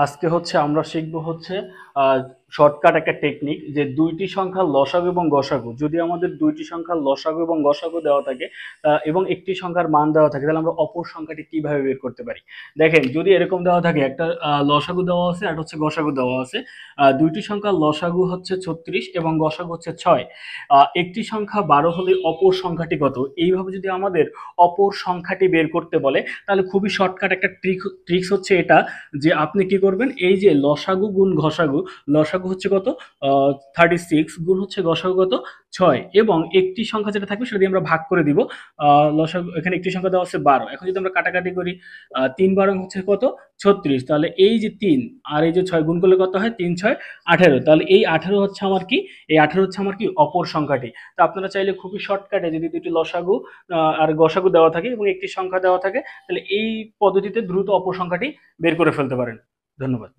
আজকে আমরা শিখবো শর্টকাট একটা টেকনিক যে দুইটি সংখ্যার লসাগু এবং গসাগু। যদি আমাদের দুইটি সংখ্যার লসাগু এবং গসাগু দেওয়া থাকে এবং একটি সংখ্যার মান দেওয়া থাকে, তাহলে আমরা অপর সংখ্যাটি কিভাবে বের করতে পারি। দেখেন, যদি এরকম দেওয়া থাকে, একটা লসাগু দেওয়া আছে আর হচ্ছে গসাগু দেওয়া আছে। দুইটি সংখ্যার লসাগু হচ্ছে 36 এবং গসাগু হচ্ছে 6। একটি সংখ্যা 12 হলে অপর সংখ্যাটি কত, এইভাবে যদি আমাদের অপর সংখ্যাটি বের করতে বলে, তাহলে খুবই শর্টকাট একটা ট্রিক্স হচ্ছে এটা, যে আপনি কি করবেন, এই যে লসাগু গুণ ঘষাগু, লসাগু হচ্ছে কত 36 গুণ হচ্ছে গসাগু কত 6, এবং একটি সংখ্যা যেটা থাকবে সেটা দিয়ে আমরা ভাগ করে দিব। লসাগু এখানে একটি সংখ্যা দেওয়া আছে 12, এখন যদি আমরা কাটাকাটি করি 3 12 হচ্ছে কত 36, তাহলে এই যে 3 আর এই যে 6 গুণ করলে কত হয়, 3 6 18, তাহলে এই 18 হচ্ছে আমার কি, এই 18 হচ্ছে আমার কি অপর সংখ্যাটি। তো আপনারা চাইলে খুবই শর্টকাটে, যদি দুটি লসাগু আর গসাগু দেওয়া থাকে এবং একটি সংখ্যা দেওয়া থাকে, তাহলে এই পদ্ধতিতে দ্রুত অপর সংখ্যাটি বের করে ফেলতে পারেন। ধন্যবাদ।